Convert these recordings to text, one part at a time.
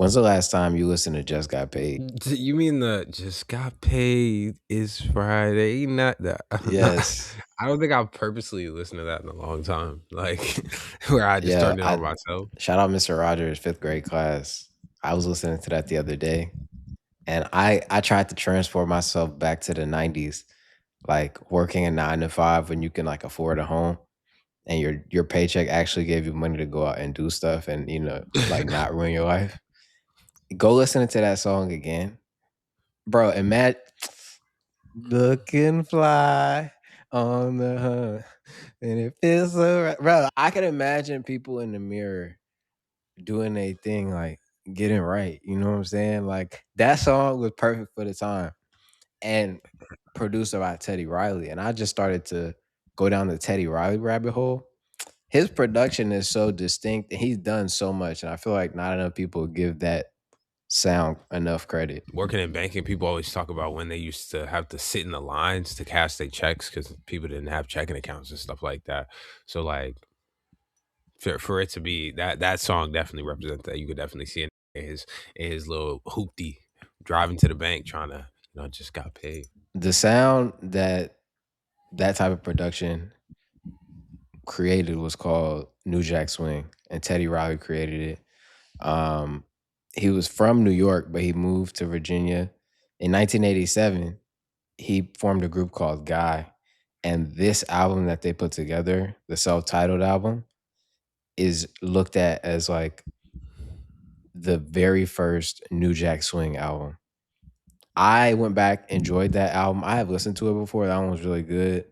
When's the last time you listened to Just Got Paid? You mean the just got paid is Friday? Not that. Yes. I don't think I've purposely listened to that in a long time. Like where I just Yeah, turned it I on myself. shout out Mr. Rogers, 5th grade class. I was listening to that the other day, and I tried to transport myself back to the 90s, like working a 9 to 5 when you can like afford a home and your paycheck actually gave you money to go out and do stuff and like not ruin your life. Go listen to that song again. Bro, imagine looking fly on the hunt. And it feels so right. Bro, I can imagine people in the mirror doing a thing like getting right. You know what I'm saying? Like that song was perfect for the time and produced by Teddy Riley. And I just started to go down the Teddy Riley rabbit hole. His production is so distinct and he's done so much. And I feel like not enough people give that sound enough credit. Working in banking, people always talk about when they used to have to sit in the lines to cash their checks because people didn't have checking accounts and stuff like that. So like for it to be that song definitely represents that. You could definitely see it in his little hoopty driving to the bank trying to just got paid. The sound that type of production created was called New Jack Swing, and Teddy Riley created it. Um, he was from New York, but he moved to Virginia. In 1987, he formed a group called Guy, and this album that they put together, the self-titled album, is looked at as like the very first New Jack Swing album. I went back, enjoyed that album. I have listened to it before. That one was really good.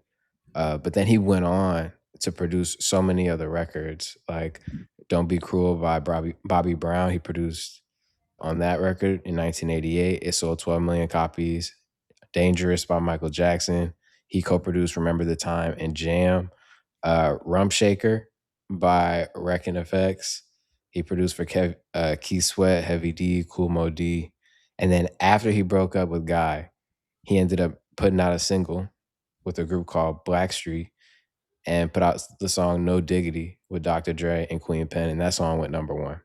But then he went on to produce so many other records, like "Don't Be Cruel" by Bobby Brown. He produced on that record in 1988. It sold 12 million copies. "Dangerous" by Michael Jackson. He co-produced "Remember the Time" and "Jam." "Rump Shaker" by Wrecking Effects. He produced for Keith Sweat, Heavy D, Cool Mo D. And then after he broke up with Guy, he ended up putting out a single with a group called Blackstreet and put out the song No Diggity with Dr. Dre and Queen Pen, and that song went number one.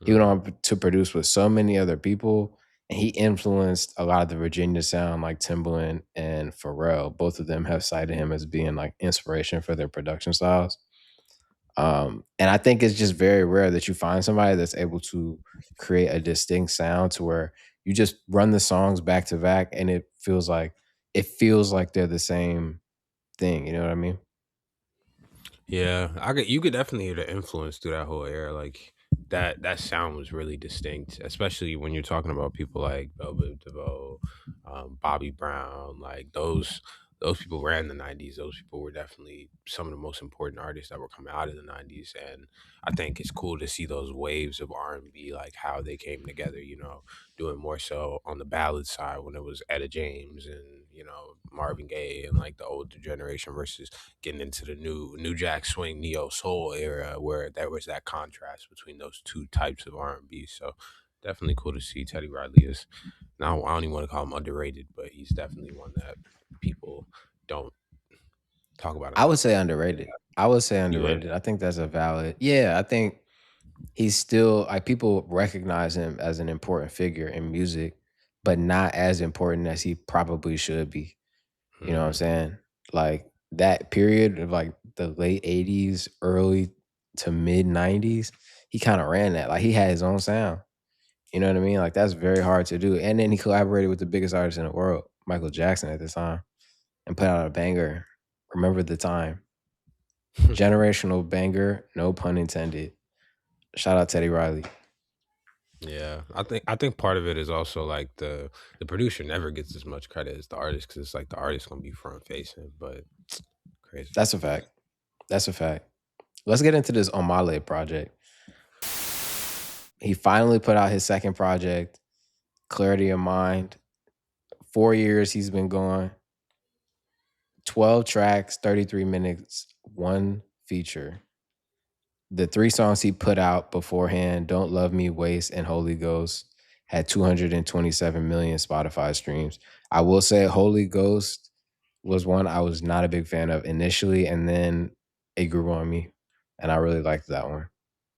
He went on to produce with so many other people, and he influenced a lot of the Virginia sound like Timbaland and Pharrell. Both of them have cited him as being like inspiration for their production styles. And I think it's just very rare that you find somebody that's able to create a distinct sound to where you just run the songs back to back and it feels like they're the same thing. You know what I mean? Yeah, you could definitely hear the influence through that whole era. Like that sound was really distinct, especially when you're talking about people like Velvet DeVoe, Bobby Brown. Like those people ran the '90s. Those people were definitely some of the most important artists that were coming out of the '90s. And I think it's cool to see those waves of R&B, like how they came together. Doing more so on the ballad side when it was Etta James and Marvin Gaye and like the older generation versus getting into the new jack swing neo soul era where there was that contrast between those two types of R&B. So definitely cool to see Teddy Riley is now, I don't even want to call him underrated, but he's definitely one that people don't talk about I would enough. say underrated. I would say You would? underrated. I think that's a valid. Yeah, I think he's still like people recognize him as an important figure in music, but not as important as he probably should be. You know what I'm Mhm. saying? Like that period of like the late 80s, early to mid 90s, he kind of ran that. Like he had his own sound. You know what I mean? Like that's very hard to do. And then he collaborated with the biggest artist in the world, Michael Jackson at the time, and put out a banger. Remember the Time. Generational banger, no pun intended. Shout out Teddy Riley. Yeah, I think part of it is also like the producer never gets as much credit as the artist because it's like the artist gonna be front facing, but crazy. That's a fact. That's a fact. Let's get into this Omah Lay project. He finally put out his second project, Clarity of Mind. 4 years he's been going. 12 tracks, 33 minutes, one feature. The three songs he put out beforehand, Don't Love Me, Waste, and Holy Ghost, had 227 million Spotify streams. I will say Holy Ghost was one I was not a big fan of initially, and then it grew on me, and I really liked that one.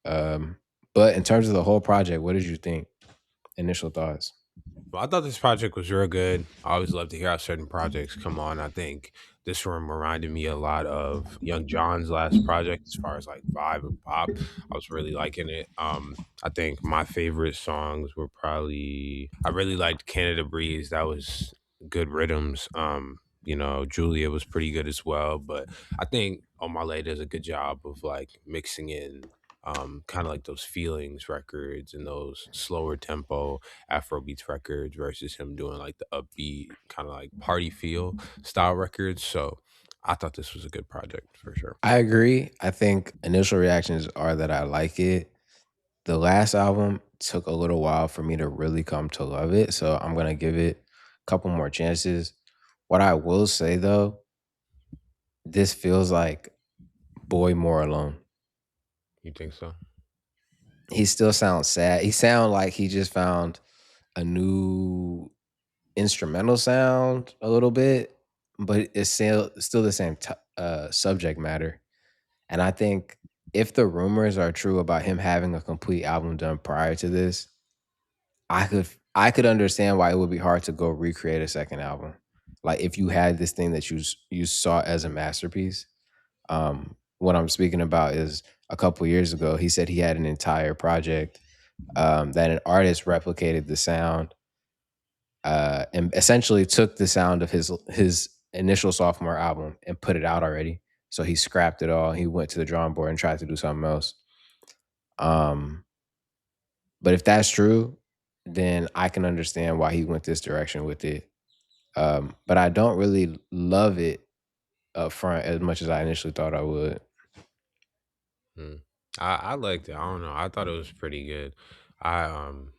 Um, But in terms of the whole project, what did you think? Initial thoughts. Well, I thought this project was real good. I always love to hear how certain projects come on. I think this one reminded me a lot of Young John's last project as far as like vibe and pop. I was really liking it. I think my favorite songs were probably I really liked Canada Breeze. That was good rhythms. Julia was pretty good as well. But I think Omah Lay does a good job of like mixing in kind of like those feelings records and those slower tempo Afrobeats records versus him doing like the upbeat kind of like party feel style records. So I thought this was a good project for sure. I agree. I think initial reactions are that I like it. The last album took a little while for me to really come to love it, so I'm gonna give it a couple more chances. What I will say though, this feels like Boy More Alone. You think so? He still sounds sad. He sound like he just found a new instrumental sound a little bit, but it's still the same subject matter. And I think if the rumors are true about him having a complete album done prior to this, I could understand why it would be hard to go recreate a second album. Like if you had this thing that you saw as a masterpiece. What I'm speaking about is a couple years ago, he said he had an entire project that an artist replicated the sound and essentially took the sound of his initial sophomore album and put it out already. So he scrapped it all. He went to the drawing board and tried to do something else. Um, but if that's true, then I can understand why he went this direction with it. But I don't really love it up front as much as I initially thought I would. Hmm. I liked it. I don't know. I thought it was pretty good. I um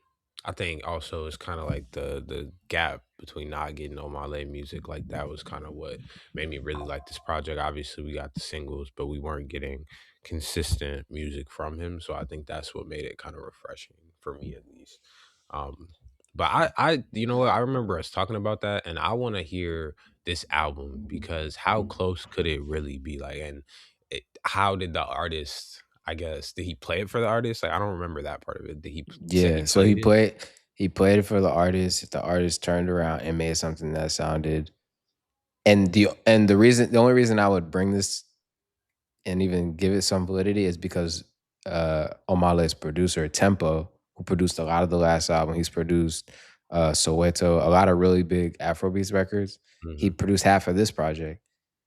I think also it's kind of like the gap between not getting on my lay music like that was kind of what made me really like this project. Obviously, we got the singles, but we weren't getting consistent music from him. So I think that's what made it kind of refreshing for me at least. Um, but you know what? I remember us talking about that, and I want to hear this album because how close could it really be? Like, and how did the artist? I guess did he play it for the artist? Like I don't remember that part of it. Did he say he Yeah, so played it? he played it for the artist. The artist turned around and made something that sounded the only reason I would bring this and even give it some validity is because Omah Lay's producer Tempo, who produced a lot of the last album, he's produced Soweto, a lot of really big Afrobeats records. He Hmm. produced half of this project.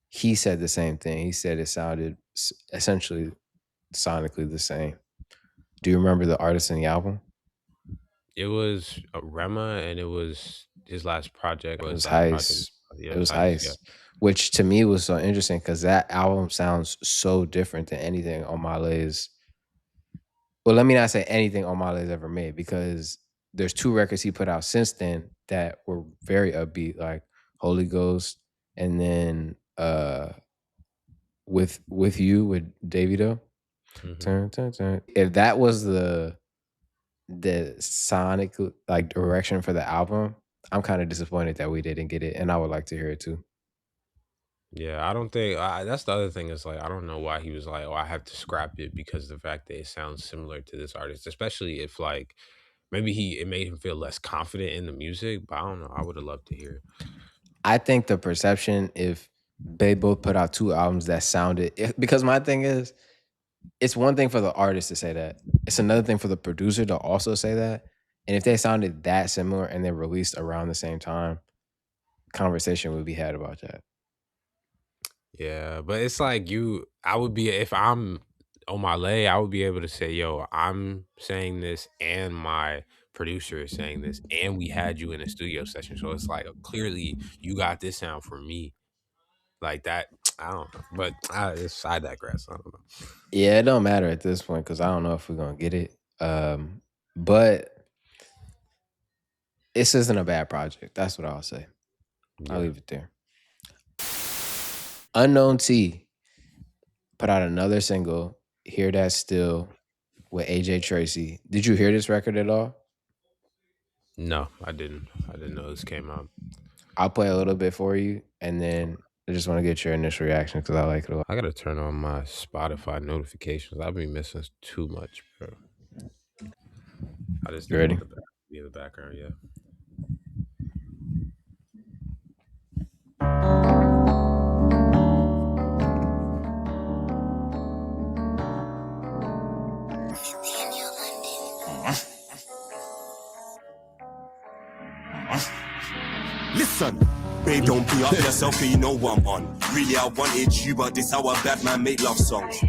He said the same thing. He said it sounded essentially sonically the same. Do you remember the artist in the album? It was Rema, and it was his last It was project. Heist. Yeah, It it was was Heist. Yeah. Heist, which to me was so interesting because that album sounds so different than anything Omah Lay's. Well, let me not say anything Omah Lay's ever made because there's 2 records he put out since then that were very upbeat, like Holy Ghost and then with You with Davido. Hmm. Turn, turn, turn. If that was the sonic like direction for the album, I'm kind of disappointed that we didn't get it, and I would like to hear it too. Yeah, I don't think that's the other thing is like I don't know why he was like, oh, I have to scrap it because of the fact that it sounds similar to this artist, especially if like maybe it made him feel less confident in the music. But I don't know. I would have loved to hear it. I think the perception if they both put out 2 albums that sounded because my thing is, it's one thing for the artist to say that. It's another thing for the producer to also say that. And if they sounded that similar and they released around the same time, conversation would be had about that. Yeah, but it's like I would be if I'm on my lay, I would be able to say, "Yo, I'm saying this, and my producer is saying this, and we had you in a studio session." So it's like clearly you got this sound from me, like that. I don't know, but I digress. I don't know. Yeah, it don't matter at this point because I don't know if we're gonna get it. But this isn't a bad project. That's what I'll say. I'll Yeah, leave it there. Unknown T put out another single, Hear That Still, with AJ Tracey. Did you hear this record at all? no, I didn't. I didn't know this came out. I'll play a little bit for you, and then I just want to get your initial reaction because I like it a lot. I gotta turn on my Spotify notifications. I've been missing too much, bro. I just You need ready? it to be in the background. Yeah. Listen, babe, don't be up yourself, cause you know what I'm on. Really, I wanted you, but this how a bad man make love songs.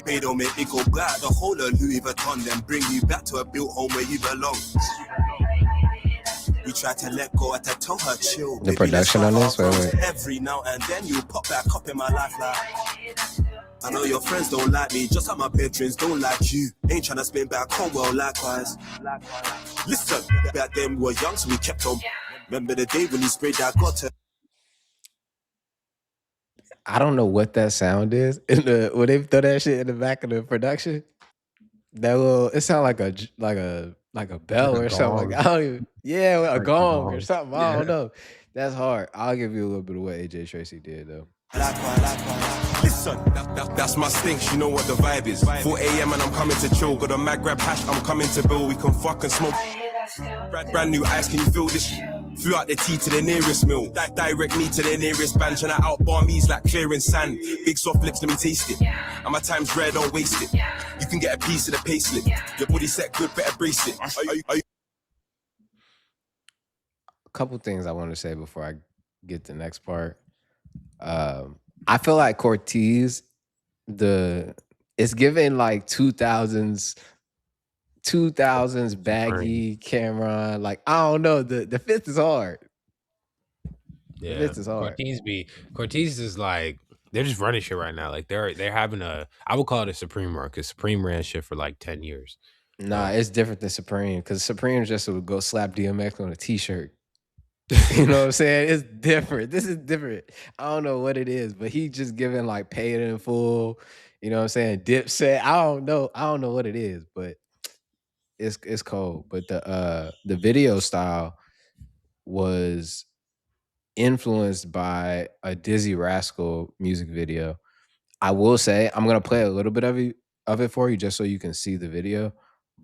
Babe, don't make me go back the whole of Louis Vuitton, then bring you back to a built home where you belong. We try to let go, I had to tell her chill. The Baby, let's production right on this, half wait, rounds wait. every now and then. You pop back up in my life like I know your friends don't like me, just like my bedrooms don't like you. Ain't tryna spin back home, well, likewise. Listen, back then we were young, so we kept on. Remember the day when you sprayed that gutter? I don't know what that sound is in the when they throw that shit in the back of the production. That little, it sound like a Like bell a or something like gong. that. I don't even, yeah, a Like a gong or gong. something. I don't Yeah. know. That's hard. I'll give you a little bit of what AJ Tracey did though. Listen, that's my stinks, you know what the vibe is. 4 a.m. and I'm coming to chill. Got a mad grab hash, I'm coming to bill. We can fuck and smoke. Brand new ice, can you feel this? Flew out the T to the nearest mill. Direct me to the nearest band. Tryna outbar me's like clearing sand. Big soft lips, let me taste it. And my time's rare, don't waste it. You can get a piece of the payslip. Your body set good, better brace it. Are you A couple things I want to say before I get to the next part. I feel like Cortez, the it's given like 2000s Supreme. baggy Cameron. Like I don't know, the fifth is hard. The Yeah. fifth is hard. Cortez is like they're just running shit right now. Like they're having a I would call it a Supreme run because Supreme ran shit for like 10 years. Nah, Um it's different than Supreme because Supreme just would go slap DMX on a t-shirt. You know what I'm saying? It's different. This is different. I don't know what it is, but he just giving like paid in full. You know what I'm saying? Dipset. I don't know. I don't know what it is, but it's cold. But the video style was influenced by a Dizzy Rascal music video. I will say I'm gonna play a little bit of it for you just so you can see the video,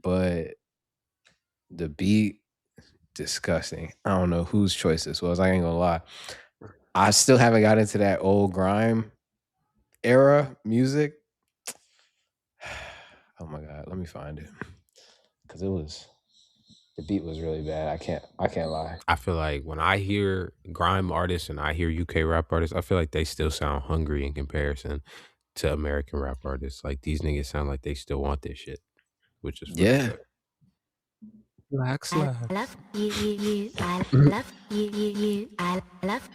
but the beat disgusting. I don't know whose choice this was. I ain't gonna lie. I still haven't got into that old grime era music. Oh my god, let me find it because the beat was really bad. I can't lie. I feel like when I hear grime artists and I hear UK rap artists, I feel like they still sound hungry in comparison to American rap artists. Like these niggas sound like they still want this shit, which is fucked Yeah, up. Black I slap. love you, I love you, I love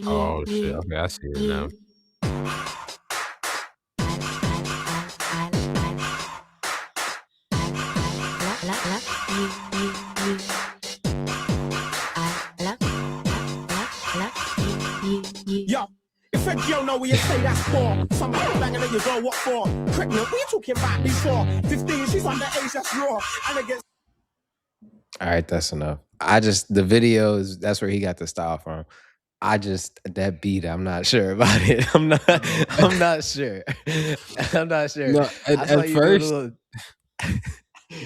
Oh shit. Okay, I see it now. you. Love you. I love you. Yo, if a girl know what you say that's for, some banging at your girl, what for? Pregnant, what you talking about me for? 15, she's underage, that's raw. And against all right, that's enough. The videos. That's where he got the style from. That beat. I'm not sure about it. I'm not. No, I'm not sure. I'm not sure. no I saw at you do a first, little.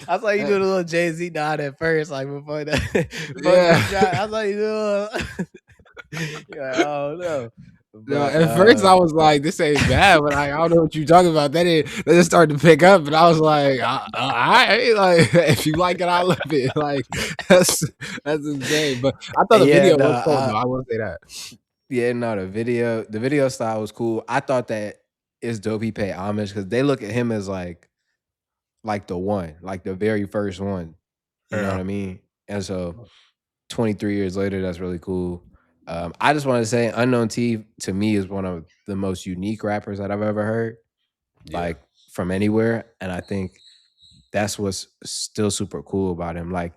I saw you at, do the little Jay Z nod at first, like before the before the beat yeah. drop. I saw you do a little. You're like, oh no, No, but at first I was like, "This ain't bad," but I don't know what you're talking about. Then it started to pick up, and I was like, "I like if you like it, I love it." Like that's insane. But I thought the yeah, video no, was cool, though. I will say that. yeah, no, the video style was cool. I thought that it's dope he paid homage because they look at him as like the one, like the very first one. You know what Yeah, I mean? And so 23 years later, that's really cool. I just want to say, Unknown T to me is one of the most unique rappers that I've ever heard, yeah. like from anywhere. And I think that's what's still super cool about him. Like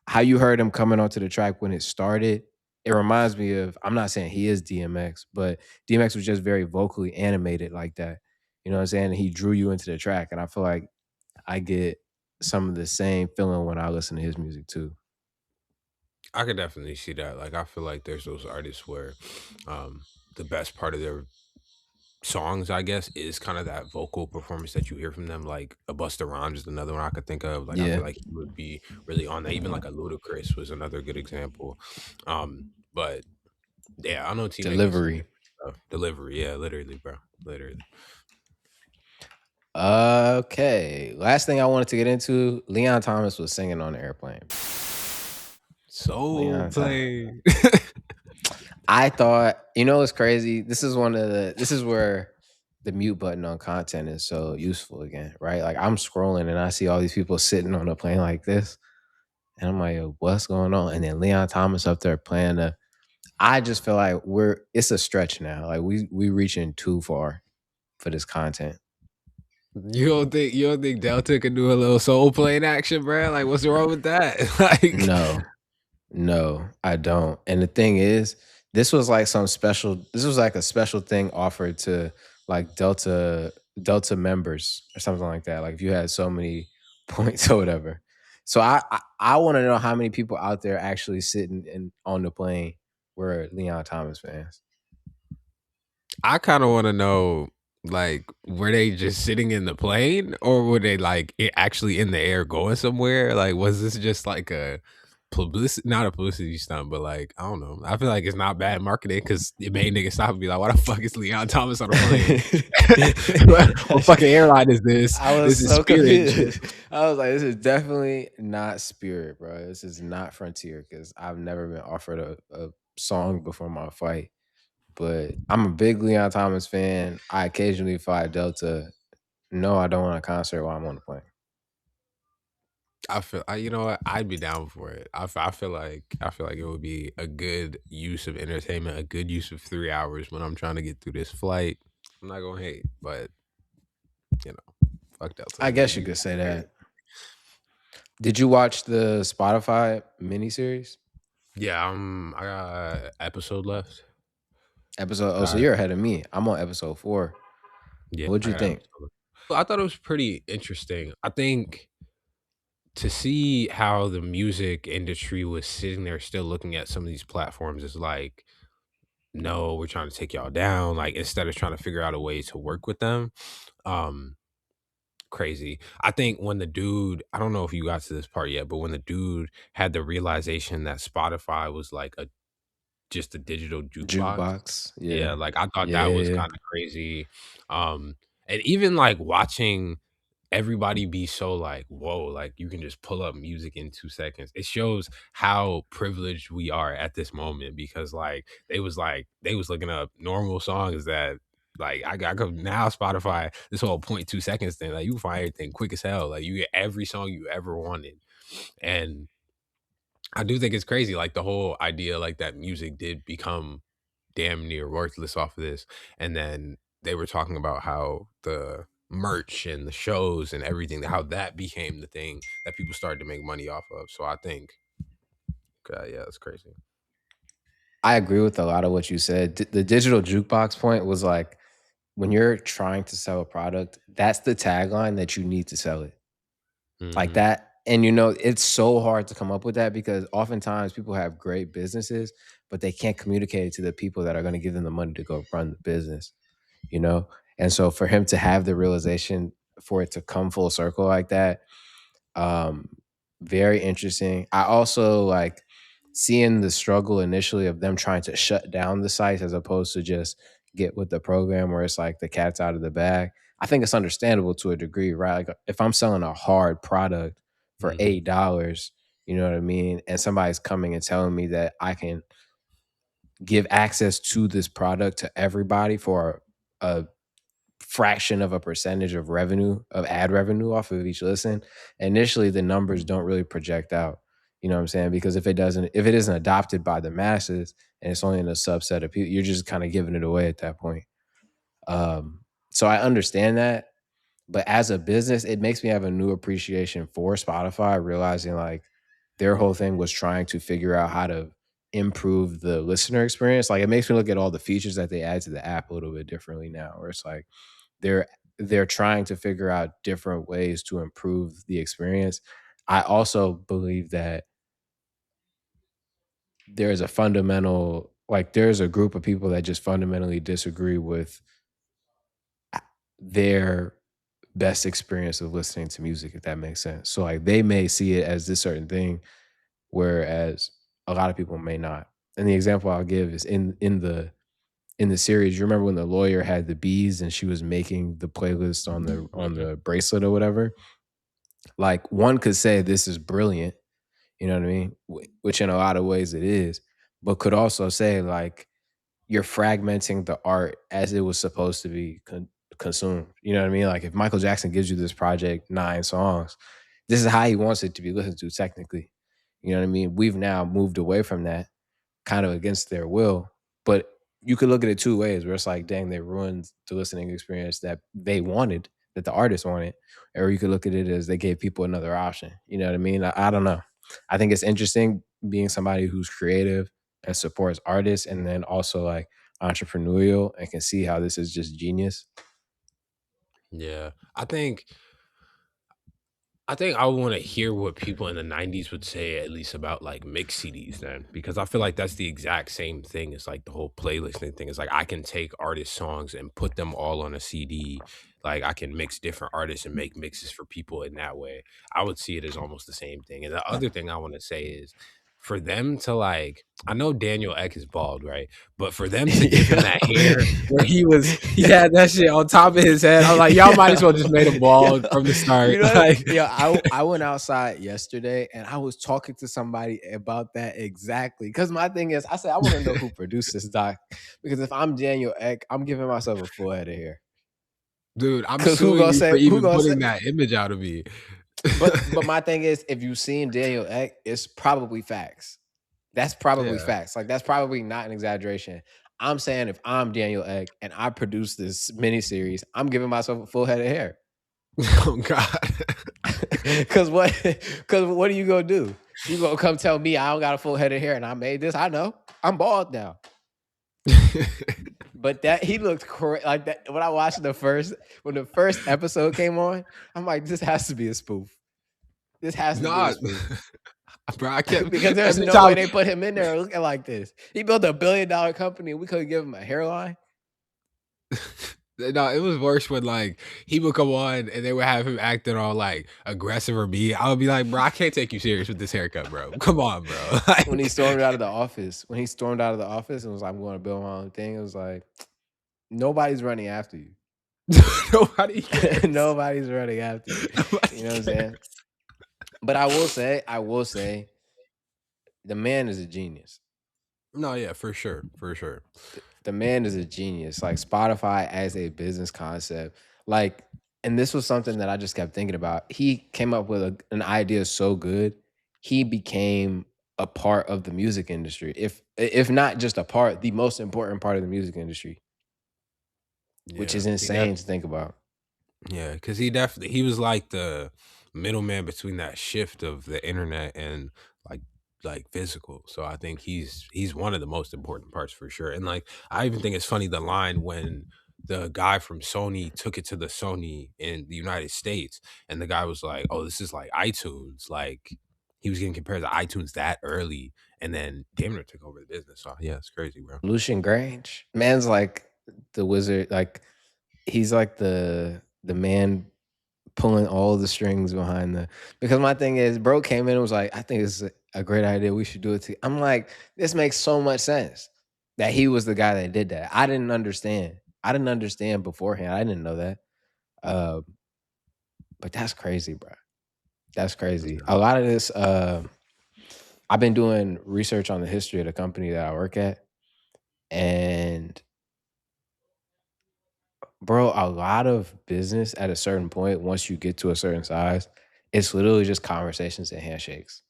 how you heard him coming onto the track when it started. It reminds me of, I'm not saying he is DMX, but DMX was just very vocally animated like that. You know what I'm saying? And he drew you into the track. And I feel like I get some of the same feeling when I listen to his music too. I could definitely see that. Like, I feel like there's those artists where, the best part of their songs, I guess, is kind of that vocal performance that you hear from them. Like a Busta Rhymes is another one I could think of. Like I Yeah, feel like he would be really on that. Even like a Ludacris was another good example. But yeah, I know T Mac gets some delivery. different stuff. Delivery, yeah, literally, bro, literally. Okay, last thing I wanted to get into, Leon Thomas was singing on the airplane. So Leon Thomas. play. I thought, you know, it's crazy. This is where the mute button on content is so useful again, right? Like I'm scrolling and I see all these people sitting on a plane like this, and I'm like, yo, what's going on? And then Leon Thomas up there playing the. I just feel like it's a stretch now. Like we reaching too far for this content. You don't think Delta could do a little soul playing action, bro? Like, what's wrong with that? Like, No, I don't. And the thing is, this was like a special thing offered to like Delta members or something like that. Like if you had so many points or whatever. So I want to know how many people out there actually sitting on the plane were Leon Thomas fans. I kind of want to know, like, were they just sitting in the plane or were they like actually in the air going somewhere? Like, was this just like a publicity, not a publicity stunt, but like, I don't know. I feel like it's not bad marketing because it made niggas stop and be like, why the fuck is Leon Thomas on a plane? What fucking airline is this? I was This is so Spirit. confused. I was like, this is definitely not Spirit, bro. This is not Frontier because I've never been offered a song before my flight. But I'm a big Leon Thomas fan. I occasionally fly Delta. No, I don't want a concert while I'm on the plane. You know what? I'd be down for it. I feel like it would be a good use of entertainment, a good use of 3 hours when I'm trying to get through this flight. I'm not gonna hate, but you know, fuck Delta. I guess you could say that. Did you watch the Spotify miniseries Yeah, I got an episode left. episode? Oh, so you're ahead of me. I'm on episode 4. Yeah, What'd I you got an think? episode left. I thought it was pretty interesting. I think to see how the music industry was sitting there still looking at some of these platforms is like, no, we're trying to take y'all down. Like instead of trying to figure out a way to work with them. Um, Crazy. I think when the dude, I don't know if you got to this part yet, but when the dude had the realization that Spotify was like just a digital jukebox. Jukebox. Yeah, Yeah. like I thought that was Yeah. kind of crazy. And even like watching everybody be so like, whoa, like you can just pull up music in 2 seconds. It shows how privileged we are at this moment because like they was looking up normal songs that like I go now Spotify, this whole 0.2 seconds thing, like you can find everything quick as hell. Like you get every song you ever wanted. And I do think it's crazy, like the whole idea like that music did become damn near worthless off of this. And then they were talking about how the merch and the shows and everything, how that became the thing that people started to make money off of. So I think, yeah, it's crazy. I agree with a lot of what you said. The digital jukebox point was like when you're trying to sell a product, that's the tagline that you need to sell it. Like Mhm. that. And you know, it's so hard to come up with that because oftentimes people have great businesses, but they can't communicate it to the people that are going to give them the money to go run the business, you know? And so for him to have the realization, for it to come full circle like that, um, very interesting. I also like seeing the struggle initially of them trying to shut down the sites as opposed to just get with the program where it's like the cat's out of the bag. I think it's understandable to a degree, right? Like if I'm selling a hard product for Mhm. $8, you know what I mean? And somebody's coming and telling me that I can give access to this product to everybody for a fraction of a percentage of revenue, of ad revenue off of each listen. Initially the numbers don't really project out, you know what I'm saying? Because if it isn't adopted by the masses and it's only in a subset of people, you're just kind of giving it away at that point. So I understand that, but as a business it makes me have a new appreciation for Spotify, realizing like their whole thing was trying to figure out how to improve the listener experience. Like it makes me look at all the features that they add to the app a little bit differently now, where it's like they're they're trying to figure out different ways to improve the experience. I also believe that there's a fundamental, like there's a group of people that just fundamentally disagree with their best experience of listening to music, if that makes sense. So like they may see it as this certain thing, whereas a lot of people may not. And the example I'll give is in the series. You remember when the lawyer had the bees and she was making the playlist on Mhm. the bracelet or whatever? Like one could say this is brilliant, you know what I mean? Which in a lot of ways it is, but could also say like you're fragmenting the art as it was supposed to be consumed. You know what I mean? Like if Michael Jackson gives you this project, 9 songs, this is how he wants it to be listened to technically. You know what I mean? We've now moved away from that kind of against their will. But you could look at it two ways where it's like, dang, they ruined the listening experience that they wanted, that the artist wanted. Or you could look at it as they gave people another option. You know what I mean? I don't know. I think it's interesting being somebody who's creative and supports artists and then also like entrepreneurial and can see how this is just genius. Yeah. I think I want to hear what people in the 90s would say at least about like mix CDs then, because I feel like that's the exact same thing as like the whole playlisting thing. It's like I can take artist songs and put them all on a CD. Like I can mix different artists and make mixes for people in that way. I would see it as almost the same thing. And the other thing I want to say is for them to like, I know Daniel Ek is bald, right? But for them to give him that hair where he had that shit on top of his head, I'm like, y'all might as well just made him bald from the start. You know, Like, I went outside yesterday and I was talking to somebody about that exactly. Because my thing is, I said I want to know who produced this doc. Because if I'm Daniel Ek, I'm giving myself a full head of hair. dude, I'm Because who suing gonna you say? for Who even gonna say? putting that image out of me. But my thing is, if you've seen Daniel Ek, it's probably facts. That's probably Yeah. facts. Like that's probably not an exaggeration. I'm saying if I'm Daniel Ek and I produce this miniseries, I'm giving myself a full head of hair. Oh God. Cause what are you gonna do? You gonna come tell me I don't got a full head of hair and I made this? I know. I'm bald now. But that he looked like that when I watched when the first episode came on, I'm like, this has to be a spoof. This has to be a Not, spoof. bro. I kept Because there's every no way time. they put him in there looking like this. He built $1 billion company and we couldn't give him a hairline. No, it was worse when like he would come on and they would have him acting all like aggressive or mean. I would be like, bro, I can't take you serious with this haircut, bro. Come on, bro. When he Like, stormed out of the office, and was like, I'm going to build my own thing, it was like, nobody's running after you. nobody cares. Nobody's running after you. Nobody You know what I'm cares. saying? But I will say, the man is a genius. No, yeah, for sure, for sure. The man is a genius. Like Spotify as a business concept, like, and this was something that I just kept thinking about. He came up with an idea so good, he became a part of the music industry. If not just a part, the most important part of the music industry, which Yeah, is insane to think about. yeah, because he was like the middleman between that shift of the internet and like physical. So I think he's one of the most important parts for sure. And like I even think it's funny the line when the guy from Sony took it to the Sony in the United States, and the guy was like, "Oh, this is like iTunes." Like he was getting compared to iTunes that early, and then Gamer took over the business. So yeah, it's crazy, bro. Lucian Grange, man's like the wizard. Like he's like the man pulling all the strings behind the. Because my thing is, bro came in and was like, I think it's a great idea. We should do it. I'm like, this makes so much sense that he was the guy that did that. I didn't understand. Beforehand. I didn't know that. Uh, but that's crazy, bro. That's crazy. A lot of this. I've been doing research on the history of the company that I work at, and bro, a lot of business at a certain point, once you get to a certain size, it's literally just conversations and handshakes.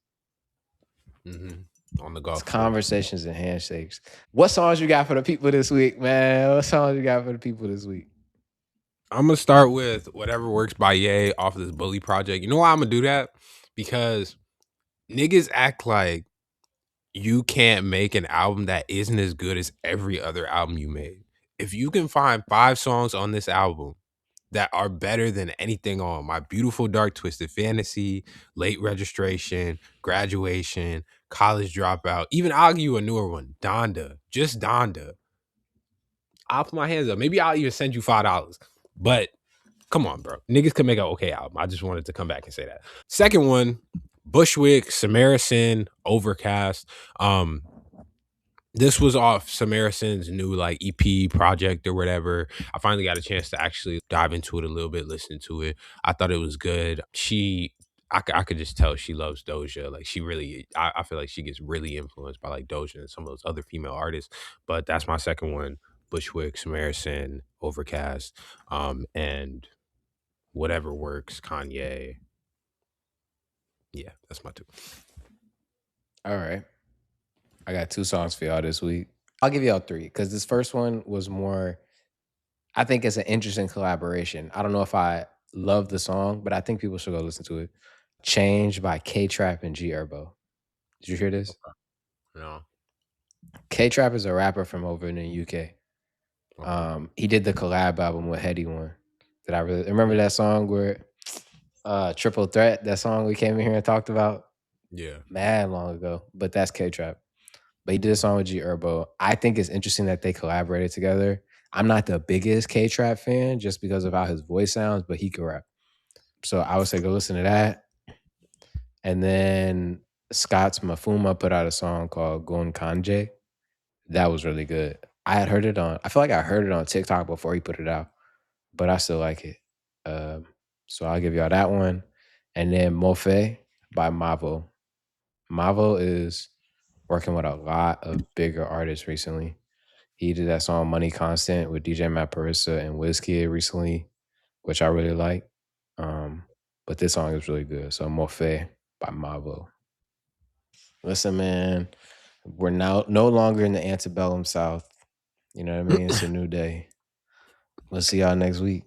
On the It's golf course. conversations and handshakes. What songs you got for the people this week, man? What songs you got for the people this week? I'm gonna start with Whatever Works by Ye off of this Bully project. You know why I'm gonna do that? Because niggas act like you can't make an album that isn't as good as every other album you made. If you can find 5 songs on this album that are better than anything on My Beautiful Dark Twisted Fantasy, Late Registration, Graduation, College Dropout, even I'll give you a newer one, Donda, just Donda. I'll put my hands up. Maybe I'll even send you $5. But Come on, bro. Niggas could make an okay album. I just wanted to come back and say that. Second one, Bushwick, Samarison, Overcast. This was off Samarison's new like EP project or whatever. I finally got a chance to actually dive into it a little bit, listen to it. I thought it was good. I could just tell she loves Doja. Like she really, I feel like she gets really influenced by like Doja and some of those other female artists. But that's my second one: Bushwick, Samarison, Overcast, and whatever works. Kanye. Yeah, that's my two. All right. I got 2 songs for y'all this week. I'll give y'all 3 because this first one was more, I think it's an interesting collaboration. I don't know if I love the song, but I think people should go listen to it. Change by K-Trap and G Herbo. Did you hear this? No. K-Trap is a rapper from over in the UK. He did the collab album with Heady One. That I really remember that song where Triple Threat, that song we came in here and talked about. Yeah. Mad long ago. But that's K-Trap. But he did a song with G Herbo. I think it's interesting that they collaborated together. I'm not the biggest K-Trap fan just because of how his voice sounds, but he can rap. So I would say go listen to that. And then Scott's Mafuma put out a song called Gun Kanje. That was really good. I feel like I heard it on TikTok before he put it out, but I still like it. So I'll give y'all that one. And then Mofe by Mavo. Mavo is working with a lot of bigger artists recently. He did that song Money Constant with DJ Matt Parissa and Wizkid recently, which I really like. But this song is really good. So Mofe by Mavo. Listen, man, we're now no longer in the antebellum South. You know what I mean? It's a new day. We'll see y'all next week.